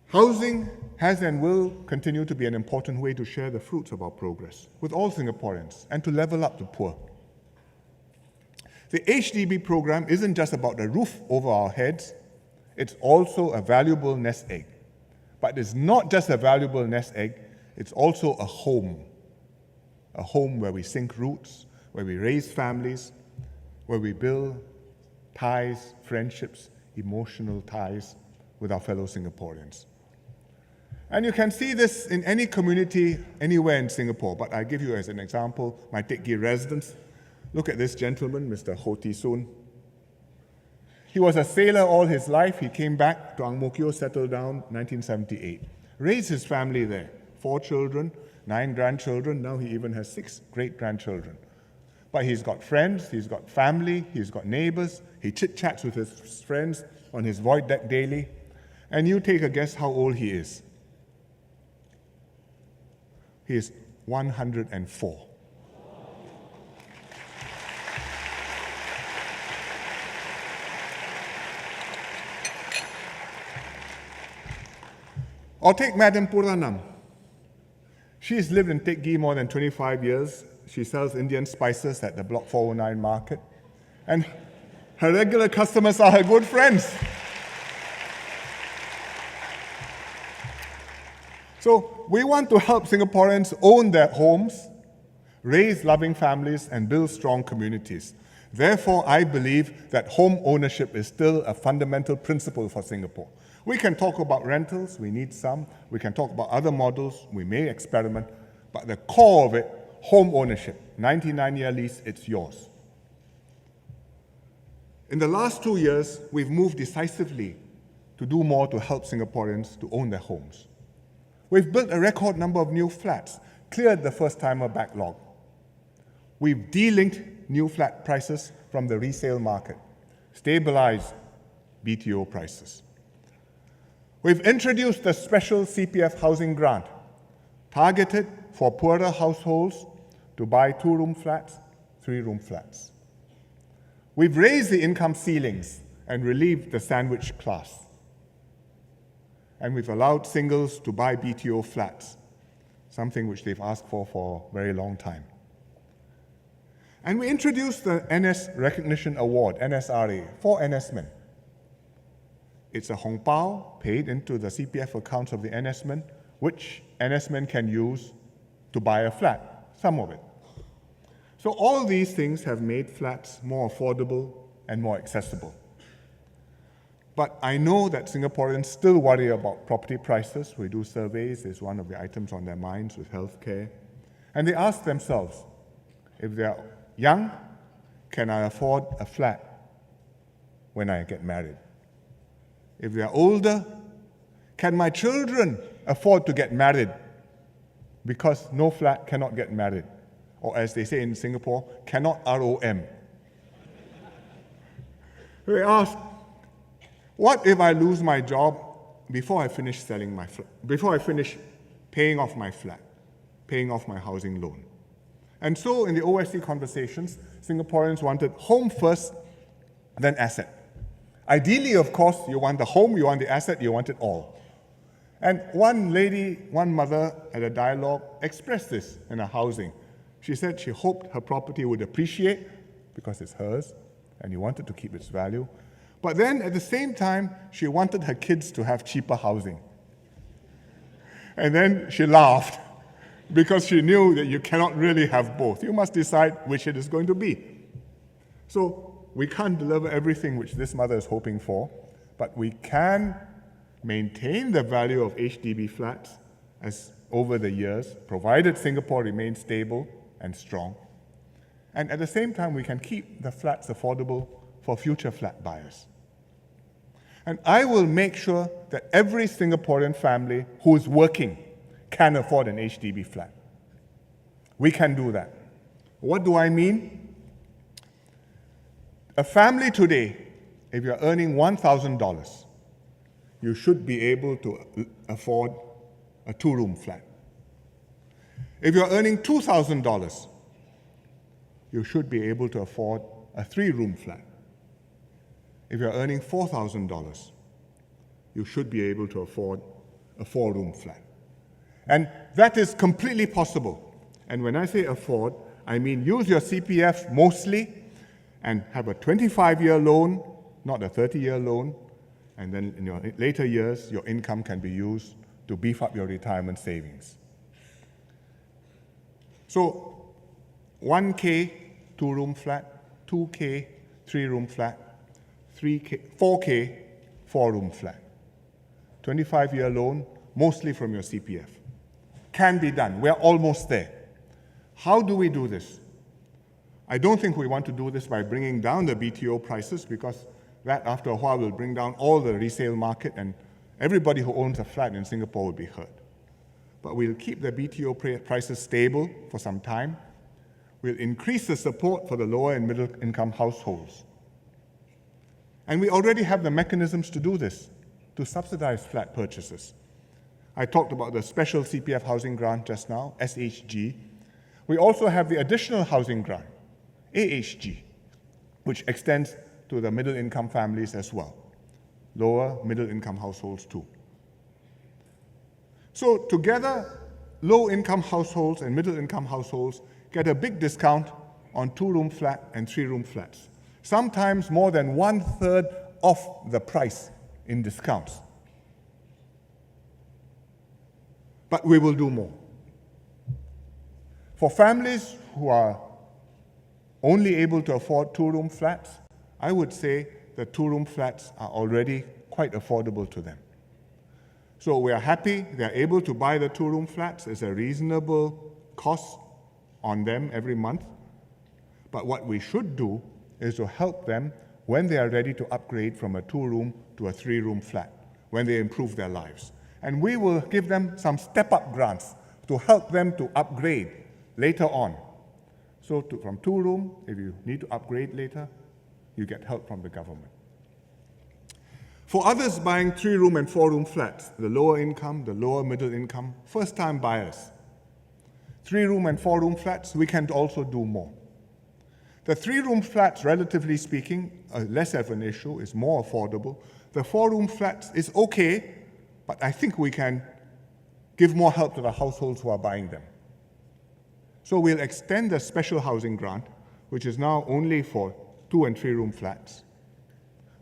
Housing has and will continue to be an important way to share the fruits of our progress with all Singaporeans and to level up the poor. The HDB program isn't just about the roof over our heads, it's also a valuable nest egg. But it's not just a valuable nest egg, it's also a home where we sink roots, where we raise families, where we build ties, friendships, emotional ties with our fellow Singaporeans. And you can see this in any community anywhere in Singapore, but I give you as an example my Teck Ghee residents. Look at this gentleman, Mr. Ho Ti Soon. He was a sailor all his life. He came back to Ang Mo Kio, settled down 1978. Raised his family there. 4 children, 9 grandchildren. Now he even has 6 great-grandchildren. But he's got friends, he's got family, he's got neighbors. He chit-chats with his friends on his void deck daily. And you take a guess how old he is. He is 104. Or take Madam Puranam. She's lived in Teck Ghee more than 25 years. She sells Indian spices at the Block 409 market. And her regular customers are her good friends. So we want to help Singaporeans own their homes, raise loving families, and build strong communities. Therefore, I believe that home ownership is still a fundamental principle for Singapore. We can talk about rentals, we need some. We can talk about other models, we may experiment. But the core of it, home ownership, 99-year lease, it's yours. In the last 2 years, we've moved decisively to do more to help Singaporeans to own their homes. We've built a record number of new flats, cleared the first-timer backlog. We've delinked new flat prices from the resale market, stabilized BTO prices. We've introduced the special CPF housing grant, targeted for poorer households to buy 2-room flats, 3-room flats. We've raised the income ceilings and relieved the sandwich class. And we've allowed singles to buy BTO flats, something which they've asked for a very long time. And we introduced the NS Recognition Award, NSRA, for NS men. It's a hong pao paid into the CPF accounts of the NS men, which NS men can use to buy a flat, some of it. So all these things have made flats more affordable and more accessible. But I know that Singaporeans still worry about property prices. We do surveys, it's one of the items on their minds with healthcare. And they ask themselves, if they're young, can I afford a flat when I get married? If they're older, can my children afford to get married? Because no flat cannot get married. Or as they say in Singapore, cannot ROM. They ask, what if I lose my job before I finish selling my flat, before I finish paying off my flat, paying off my housing loan? And so in the OSC conversations, Singaporeans wanted home first, then asset. Ideally, of course, you want the home, you want the asset, you want it all. And one lady, one mother at a dialogue expressed this in her housing. She said she hoped her property would appreciate because it's hers and you wanted to keep its value. But then at the same time, she wanted her kids to have cheaper housing. And then she laughed because she knew that you cannot really have both. You must decide which it is going to be. So we can't deliver everything which this mother is hoping for, but we can maintain the value of HDB flats as over the years, provided Singapore remains stable and strong. And at the same time, we can keep the flats affordable for future flat buyers. And I will make sure that every Singaporean family who is working can afford an HDB flat. We can do that. What do I mean? A family today, if you're earning $1,000, you should be able to afford a 2-room flat. If you're earning $2,000, you should be able to afford a 3-room flat. If you're earning $4,000, you should be able to afford a 4-room flat. And that is completely possible. And when I say afford, I mean use your CPF mostly and have a 25-year loan, not a 30-year loan, and then in your later years, your income can be used to beef up your retirement savings. So 1K, 2-room flat, 2K, 3-room flat, 4K, 4-room flat. 25-year loan, mostly from your CPF. Can be done. We're almost there. How do we do this? I don't think we want to do this by bringing down the BTO prices, because that, after a while, will bring down all the resale market and everybody who owns a flat in Singapore will be hurt. But we'll keep the BTO prices stable for some time. We'll increase the support for the lower and middle income households. And we already have the mechanisms to do this, to subsidize flat purchases. I talked about the special CPF housing grant just now, SHG. We also have the additional housing grant, AHG, which extends to the middle income families as well, lower middle income households too. So together, low income households and middle income households get a big discount on 2-room flat and 3-room flats, sometimes more than 1/3 off the price in discounts. But we will do more. For families who are only able to afford 2-room flats, I would say the 2-room flats are already quite affordable to them. So we are happy they're able to buy the 2-room flats. It's a reasonable cost on them every month. But what we should do is to help them when they are ready to upgrade from a 2-room to a 3-room flat, when they improve their lives. And we will give them some step-up grants to help them to upgrade later on. So from 2-room, if you need to upgrade later, you get help from the government. For others buying 3-room and 4-room flats, the lower income, the lower middle income, first-time buyers, 3-room and 4-room flats, we can also do more. The 3-room flats, relatively speaking, less of an issue, is more affordable. The 4-room flats is okay, but I think we can give more help to the households who are buying them. So we'll extend the special housing grant, which is now only for 2- and 3-room flats.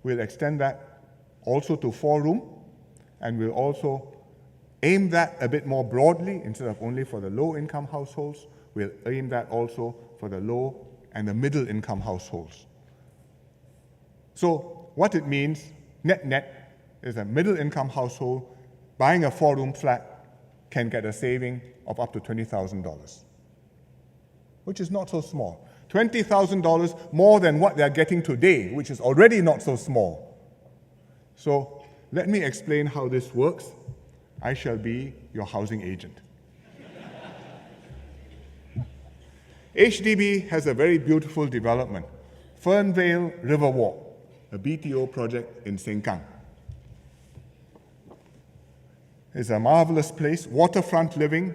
We'll extend that also to 4-room, and we'll also aim that a bit more broadly. Instead of only for the low-income households, we'll aim that also for the low and the middle-income households. So what it means, net-net, is a middle-income household buying a 4-room flat can get a saving of up to $20,000, which is not so small. $20,000 more than what they're getting today, which is already not so small. So let me explain how this works. I shall be your housing agent. HDB has a very beautiful development, Fernvale Riverwalk, a BTO project in Sengkang. It's a marvelous place, waterfront living,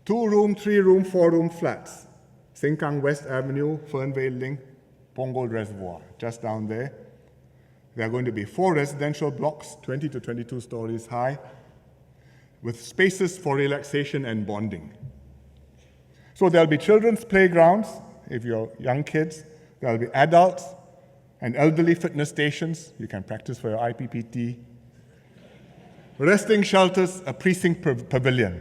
2-room, 3-room, 4-room flats. Sengkang West Avenue, Fernvale Link, Punggol Reservoir, just down there. There are going to be 4 residential blocks, 20 to 22 stories high, with spaces for relaxation and bonding. So there'll be children's playgrounds, if you're young kids. There'll be adults and elderly fitness stations. You can practice for your IPPT. Resting shelters, a precinct pavilion.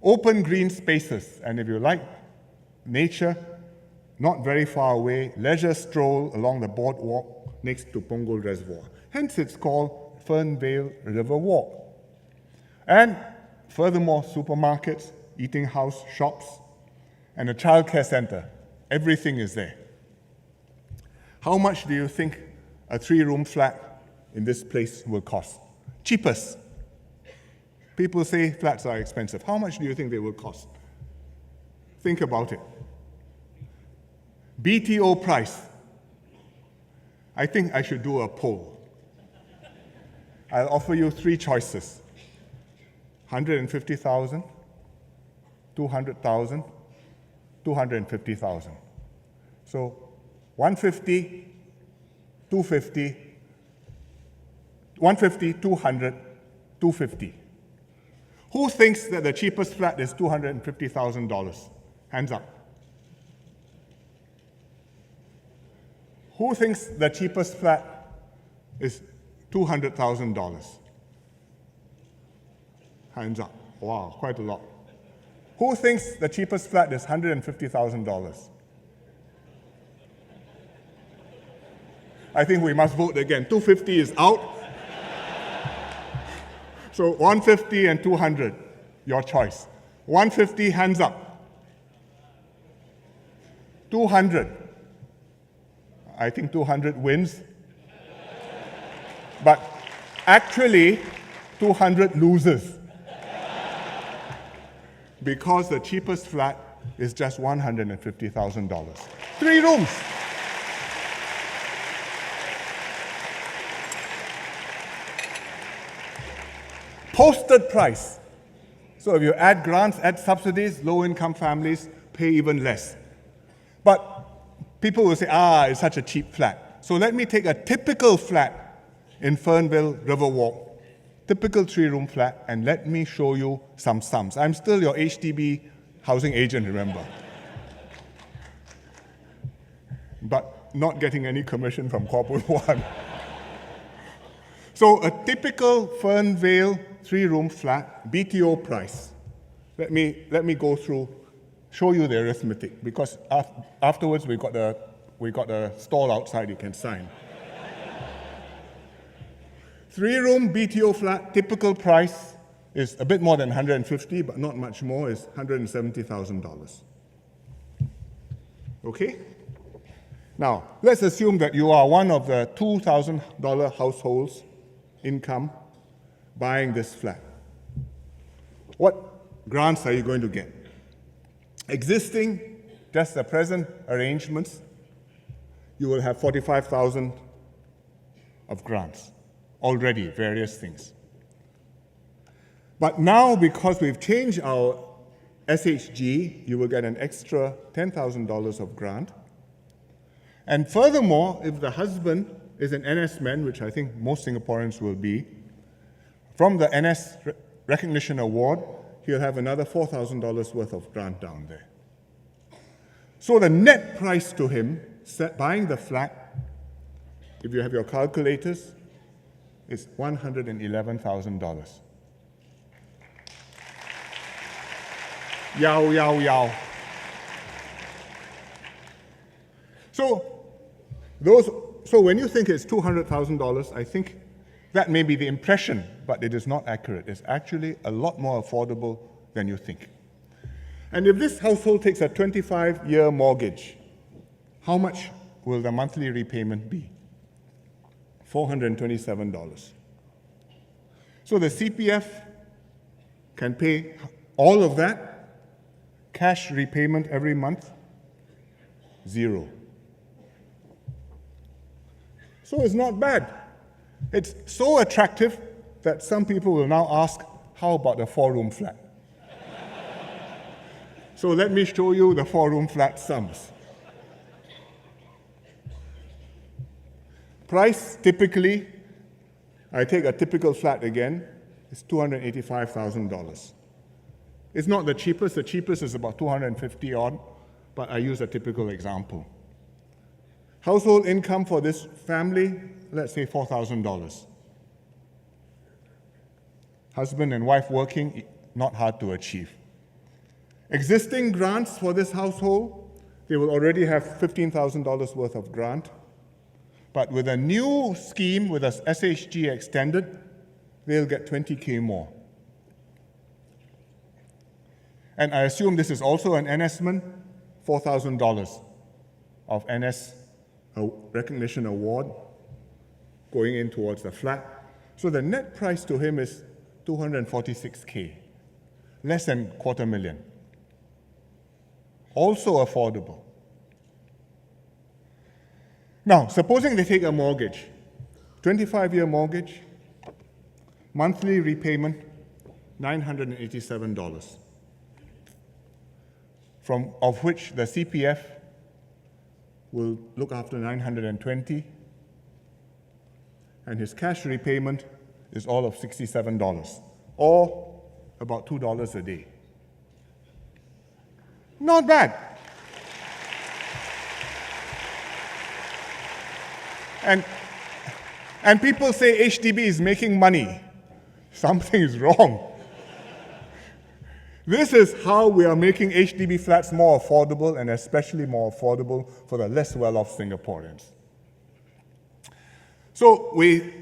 Open green spaces, and if you like nature, not very far away, leisure stroll along the boardwalk next to Punggol Reservoir. Hence it's called Fernvale River Walk. And furthermore, supermarkets, eating house, shops, and a childcare center. Everything is there. How much do you think a 3-room flat in this place will cost? Cheapest. People say flats are expensive. How much do you think they will cost? Think about it. BTO price. I think I should do a poll. I'll offer you 3 choices. 150,000, 200,000, 250,000. So 150, 250, 150, 200, 250. Who thinks that the cheapest flat is $250,000? Hands up. Who thinks the cheapest flat is $200,000? Hands up. Wow, quite a lot. Who thinks the cheapest flat is $150,000? I think we must vote again. 250 is out. So 150 and 200, your choice. 150, hands up. 200. I think 200 wins. But actually, 200 loses. Because the cheapest flat is just $150,000. 3 rooms. Posted price. So if you add grants, add subsidies, low-income families pay even less. But people will say, it's such a cheap flat. So let me take a typical flat in Fernville, Riverwalk, typical 3-room flat, and let me show you some sums. I'm still your HDB housing agent, remember. But not getting any commission from Corporate One. So a typical Fernvale 3-room flat, BTO price. Let me go through, show you the arithmetic, because afterwards we got a stall outside you can sign. 3-room BTO flat, typical price is a bit more than $150,000, but not much more, is $170,000. Okay? Now, let's assume that you are one of the $2,000 households income buying this flat. What grants are you going to get? Existing, just the present arrangements, you will have $45,000 of grants. Already, various things. But now, because we've changed our SHG, you will get an extra $10,000 of grant. And furthermore, if the husband is an NS man, which I think most Singaporeans will be, from the NS Recognition Award, he'll have another $4,000 worth of grant down there. So the net price to him, buying the flat, if you have your calculators, is $111,000. Yow, yow, yow. So when you think it's $200,000, I think that may be the impression, but it is not accurate. It's actually a lot more affordable than you think. And if this household takes a 25-year mortgage, how much will the monthly repayment be? $427. So the CPF can pay all of that, cash repayment every month, $0. So it's not bad. It's so attractive that some people will now ask, how about a 4-room flat? So let me show you the 4-room flat sums. Price, typically, I take a typical flat again, is $285,000. It's not the cheapest is about $250 odd, but I use a typical example. Household income for this family, let's say $4,000. Husband and wife working, not hard to achieve. Existing grants for this household, they will already have $15,000 worth of grant. But with a new scheme, with a SHG extended, they'll get $20K more. And I assume this is also an NS-man, $4,000 of NS Recognition Award going in towards the flat. So the net price to him is $246K, less than $250,000. Also affordable. Now, supposing they take a mortgage, 25-year mortgage, monthly repayment, $987, of which the CPF will look after $920, and his cash repayment is all of $67. Or about $2 a day. Not bad. And people say HDB is making money. Something is wrong. This is how we are making HDB flats more affordable, and especially more affordable for the less well-off Singaporeans. So we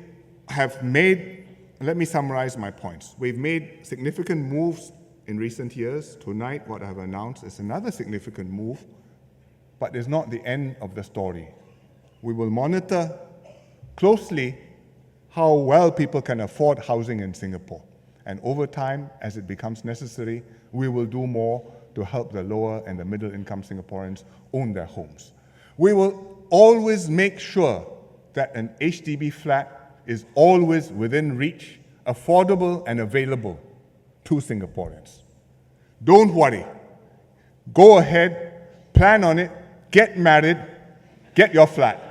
have made, let me summarize my points. We've made significant moves in recent years. Tonight, what I've announced is another significant move, but it's not the end of the story. We will monitor closely how well people can afford housing in Singapore. And over time, as it becomes necessary, we will do more to help the lower and the middle income Singaporeans own their homes. We will always make sure that an HDB flat is always within reach, affordable and available to Singaporeans. Don't worry. Go ahead, plan on it, get married, get your flat.